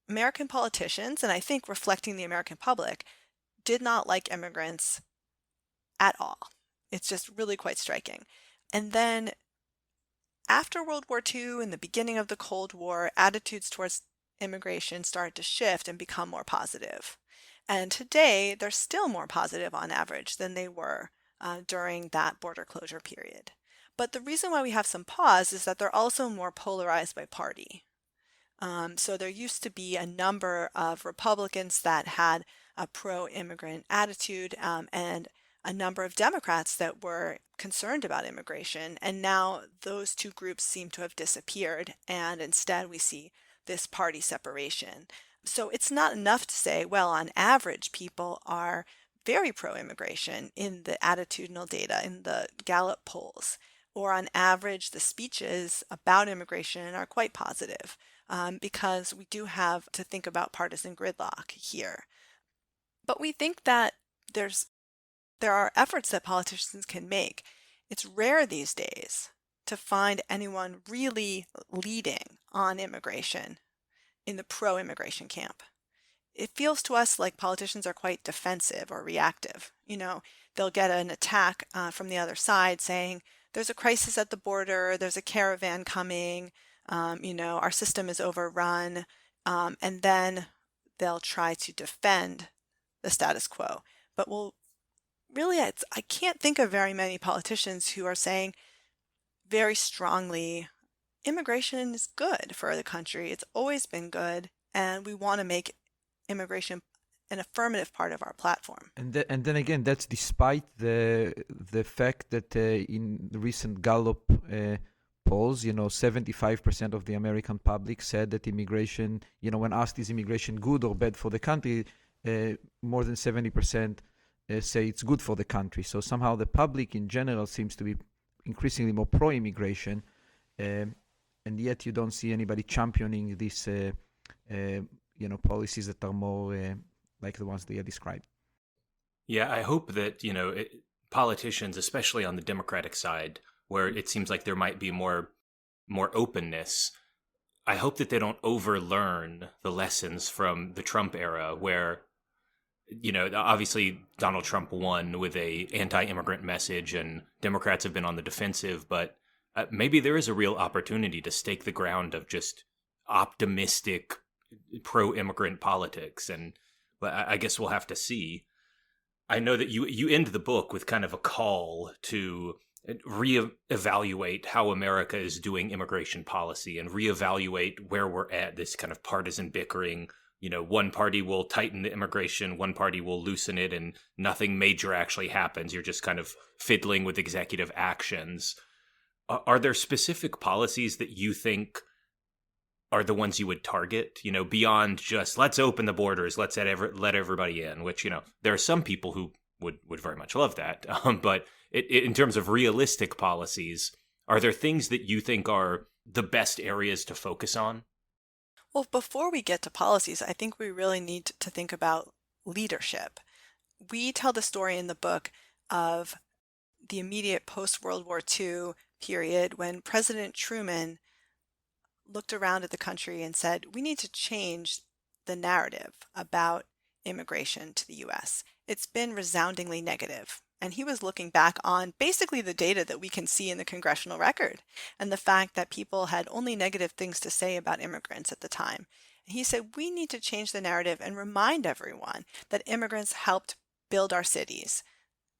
American politicians, and I think reflecting the American public, did not like immigrants at all. It's just really quite striking. And then after World War II and the beginning of the Cold War, attitudes towards immigration started to shift and become more positive. And today, they're still more positive on average than they were during that border closure period. But the reason why we have some pause is that they're also more polarized by party. So there used to be a number of Republicans that had a pro-immigrant attitude and a number of Democrats that were concerned about immigration. And now those two groups seem to have disappeared. And instead we see this party separation. So it's not enough to say, well, on average, people are very pro-immigration in the attitudinal data, in the Gallup polls, or on average, the speeches about immigration are quite positive. Because we do have to think about partisan gridlock here. But we think that there are efforts that politicians can make. It's rare these days to find anyone really leading on immigration in the pro-immigration camp. It feels to us like politicians are quite defensive or reactive. They'll get an attack from the other side saying, there's a crisis at the border, there's a caravan coming, our system is overrun, and then they'll try to defend the status quo. But I can't think of very many politicians who are saying very strongly, immigration is good for the country. It's always been good, and we want to make immigration an affirmative part of our platform. And then again, that's despite the fact that in the recent Gallup polls, 75% of the American public said that immigration, when asked is immigration good or bad for the country, more than 70% say it's good for the country. So somehow the public in general seems to be increasingly more pro-immigration, and yet you don't see anybody championing these, policies that are more like the ones that you described. Yeah, I hope that, politicians, especially on the Democratic side, where it seems like there might be more openness, I hope that they don't overlearn the lessons from the Trump era where, obviously Donald Trump won with a anti-immigrant message and Democrats have been on the defensive, but maybe there is a real opportunity to stake the ground of just optimistic pro-immigrant politics. And I guess we'll have to see. I know that you end the book with kind of a call to reevaluate how America is doing immigration policy and reevaluate where we're at, this kind of partisan bickering. One party will tighten the immigration, one party will loosen it, and nothing major actually happens. You're just kind of fiddling with executive actions. Are there specific policies that you think are the ones you would target, beyond just let's open the borders, let's let everybody in, which, there are some people who would very much love that. But in terms of realistic policies, are there things that you think are the best areas to focus on? Well, before we get to policies, I think we really need to think about leadership. We tell the story in the book of the immediate post-World War II period when President Truman looked around at the country and said, we need to change the narrative about immigration to the US. It's been resoundingly negative. And he was looking back on basically the data that we can see in the congressional record and the fact that people had only negative things to say about immigrants at the time. And he said, we need to change the narrative and remind everyone that immigrants helped build our cities.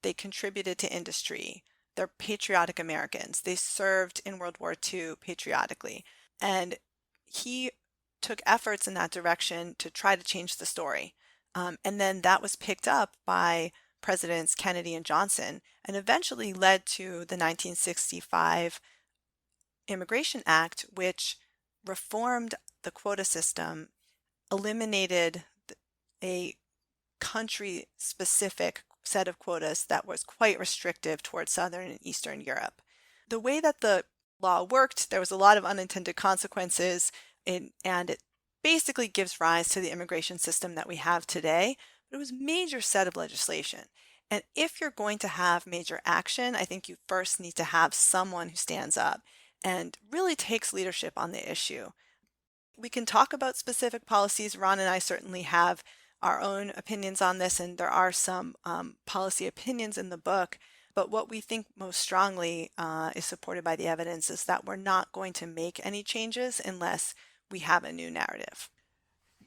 They contributed to industry. They're patriotic Americans. They served in World War II patriotically. And he took efforts in that direction to try to change the story. And then that was picked up by Presidents Kennedy and Johnson and eventually led to the 1965 Immigration Act, which reformed the quota system, eliminated a country-specific set of quotas that was quite restrictive towards Southern and Eastern Europe. The way that the law worked, there was a lot of unintended consequences, and it basically gives rise to the immigration system that we have today. But it was a major set of legislation. And if you're going to have major action, I think you first need to have someone who stands up and really takes leadership on the issue. We can talk about specific policies. Ron and I certainly have our own opinions on this, and there are some policy opinions in the book. But what we think most strongly is supported by the evidence is that we're not going to make any changes unless we have a new narrative.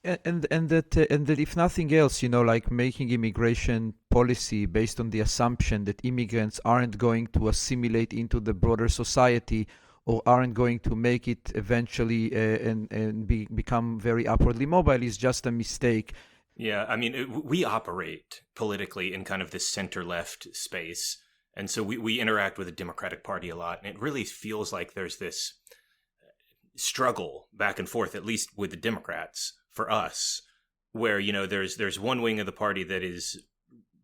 And that if nothing else, like making immigration policy based on the assumption that immigrants aren't going to assimilate into the broader society or aren't going to make it eventually and become very upwardly mobile is just a mistake. Yeah, I mean, we operate politically in kind of this center-left space. And so we interact with the Democratic Party a lot. And it really feels like there's this struggle back and forth, at least with the Democrats, for us, where, there's one wing of the party that is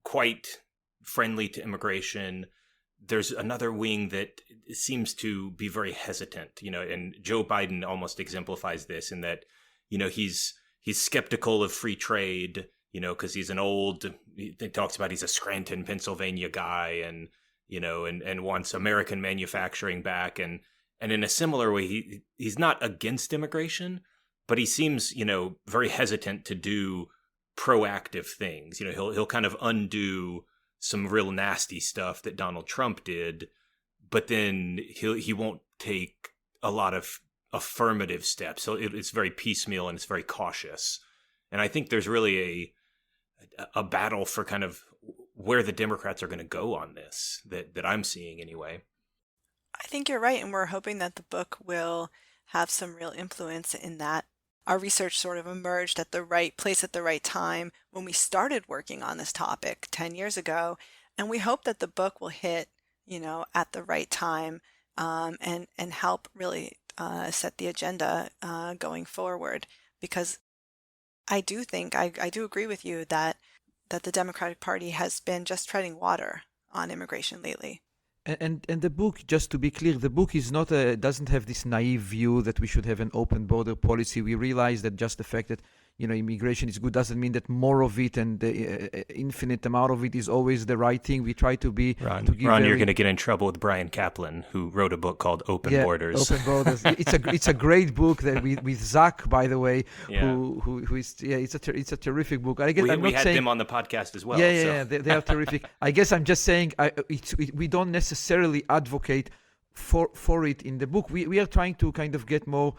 quite friendly to immigration. There's another wing that seems to be very hesitant, and Joe Biden almost exemplifies this in that, he's skeptical of free trade, because he's he talks about he's a Scranton, Pennsylvania guy and wants American manufacturing back. And in a similar way, he's not against immigration, but he seems, very hesitant to do proactive things. He'll kind of undo some real nasty stuff that Donald Trump did, but then he won't take a lot of affirmative steps. So it's very piecemeal and it's very cautious. And I think there's really a battle for kind of where the Democrats are going to go on this that I'm seeing anyway. I think you're right, and we're hoping that the book will have some real influence in that. Our research sort of emerged at the right place at the right time when we started working on this topic 10 years ago, and we hope that the book will hit, at the right time and help really set the agenda going forward. Because I do think, I do agree with you that the Democratic Party has been just treading water on immigration lately. And the book, just to be clear, the book is not doesn't have this naive view that we should have an open border policy. We realize that just the fact that immigration is good doesn't mean that more of it and the infinite amount of it is always the right thing. We try to be Ron, you're going to get in trouble with Brian Kaplan, who wrote a book called Open Borders. Open Borders. It's a great book that with Zach, by the way, who is it's a terrific book. I guess we had them on the podcast as well. They are terrific. I guess I'm just saying we don't necessarily advocate for it in the book. We are trying to kind of get more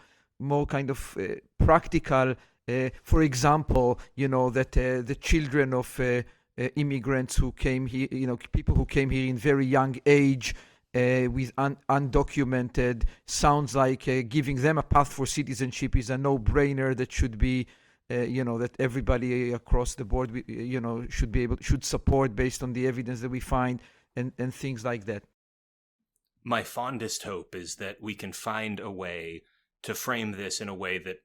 kind of practical. For example, that the children of immigrants who came here, people who came here in very young age with undocumented, sounds like giving them a path for citizenship is a no-brainer that should be, that everybody across the board, should support based on the evidence that we find and things like that. My fondest hope is that we can find a way to frame this in a way that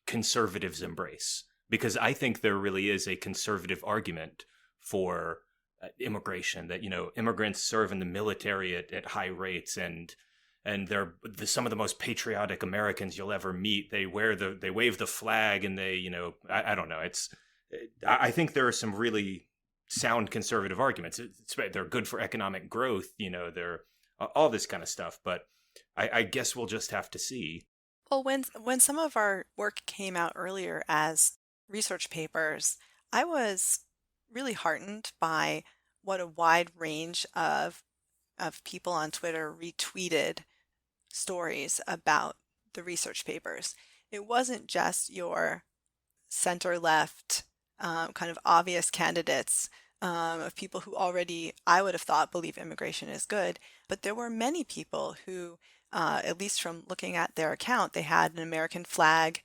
conservatives embrace, because I think there really is a conservative argument for immigration, that immigrants serve in the military at high rates and they're some of the most patriotic Americans you'll ever meet. They wave the flag and they I don't know, I think there are some really sound conservative arguments. They're good for economic growth, they're all this kind of stuff, but I guess we'll just have to see. Well, when some of our work came out earlier as research papers, I was really heartened by what a wide range of people on Twitter retweeted stories about the research papers. It wasn't just your center left kind of obvious candidates of people who already, I would have thought, believe immigration is good. But there were many people who, at least from looking at their account, they had an American flag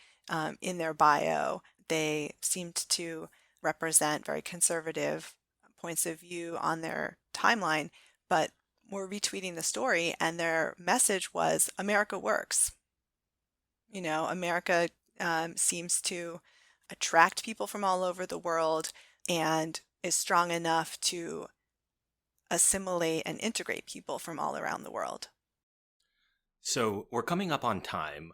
in their bio. They seemed to represent very conservative points of view on their timeline, but were retweeting the story, and their message was America works. America seems to attract people from all over the world and is strong enough to assimilate and integrate people from all around the world. So we're coming up on time,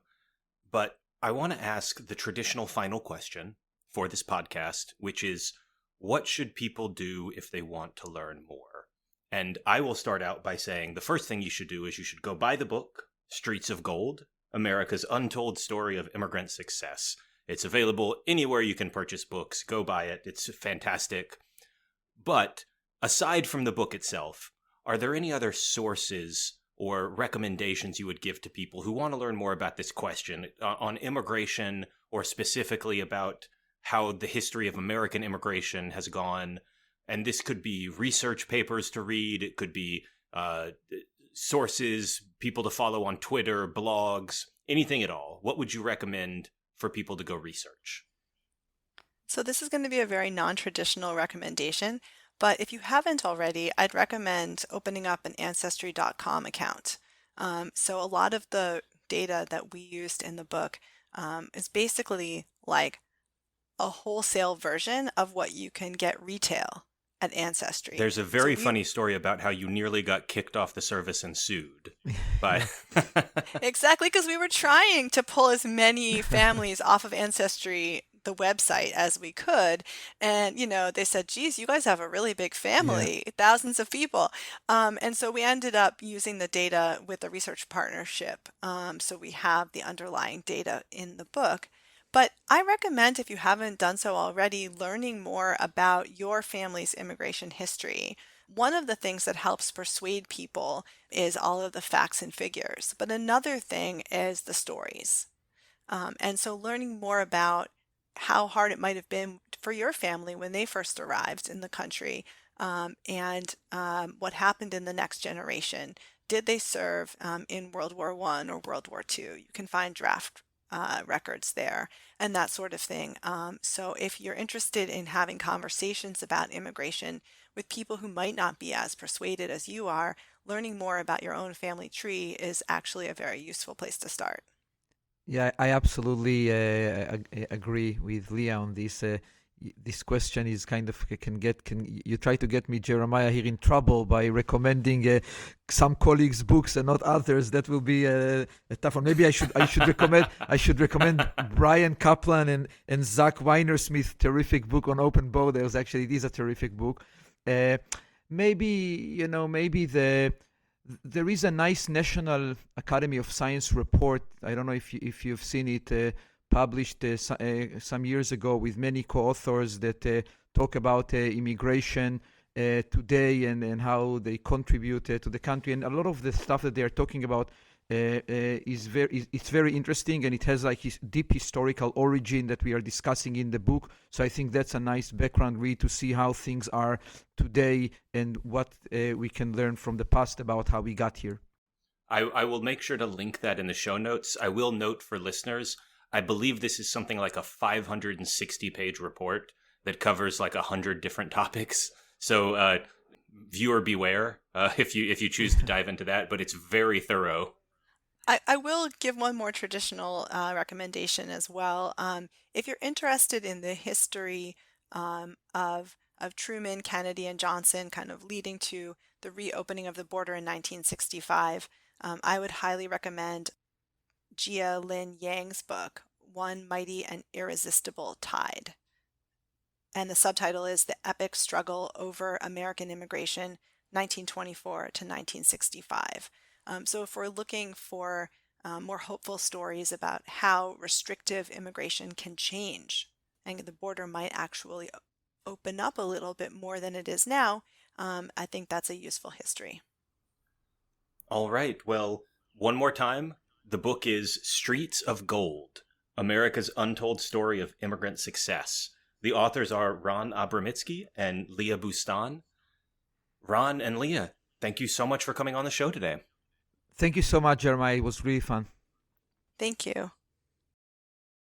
but I want to ask the traditional final question for this podcast, which is, what should people do if they want to learn more? And I will start out by saying the first thing you should do is you should go buy the book, Streets of Gold, America's Untold Story of Immigrant Success. It's available anywhere you can purchase books. Go buy it. It's fantastic. But aside from the book itself, are there any other sources or recommendations you would give to people who want to learn more about this question on immigration, or specifically about how the history of American immigration has gone? And this could be research papers to read. It could be sources, people to follow on Twitter, blogs, anything at all. What would you recommend for people to go research? So this is going to be a very non-traditional recommendation, but if you haven't already, I'd recommend opening up an Ancestry.com account. So a lot of the data that we used in the book is basically like a wholesale version of what you can get retail at Ancestry. There's a very funny story about how you nearly got kicked off the service and sued. Exactly, because we were trying to pull as many families off of Ancestry, the website, as we could. And, they said, geez, you guys have a really big family, thousands of people. And so we ended up using the data with a research partnership. So we have the underlying data in the book. But I recommend, if you haven't done so already, learning more about your family's immigration history. One of the things that helps persuade people is all of the facts and figures, but another thing is the stories. And so learning more about how hard it might have been for your family when they first arrived in the country, and what happened in the next generation. Did they serve in World War I or World War II? You can find draft records there and that sort of thing. So if you're interested in having conversations about immigration with people who might not be as persuaded as you are, learning more about your own family tree is actually a very useful place to start. Yeah, I absolutely agree with Leah on this. This question is kind of can you try to get me, Jeremiah, here in trouble by recommending some colleagues' books and not others? That will be a tough one. Maybe I should recommend Brian Kaplan and Zach Weinersmith terrific book on open borders. Actually, it is a terrific book. Maybe there is a nice National Academy of Science report. I don't know if you've seen it. Published some years ago with many co-authors that talk about immigration today and how they contribute to the country, and a lot of the stuff that they are talking about it's very interesting, and it has like his deep historical origin that we are discussing in the book. So I think that's a nice background read to see how things are today and what we can learn from the past about how we got here. I will make sure to link that in the show notes. I will note for listeners, I believe this is something like a 560-page report that covers like 100 different topics. So viewer beware if you choose to dive into that, but it's very thorough. I will give one more traditional recommendation as well. If you're interested in the history of Truman, Kennedy, and Johnson, kind of leading to the reopening of the border in 1965, I would highly recommend Jia Lin Yang's book, One Mighty and Irresistible Tide. And the subtitle is The Epic Struggle Over American Immigration, 1924 to 1965. So if we're looking for more hopeful stories about how restrictive immigration can change, and the border might actually open up a little bit more than it is now, I think that's a useful history. All right. Well, one more time, the book is Streets of Gold, America's Untold Story of Immigrant Success. The authors are Ron Abramitzky and Leah Boustan. Ron and Leah, thank you so much for coming on the show today. Thank you so much, Jeremiah. It was really fun. Thank you.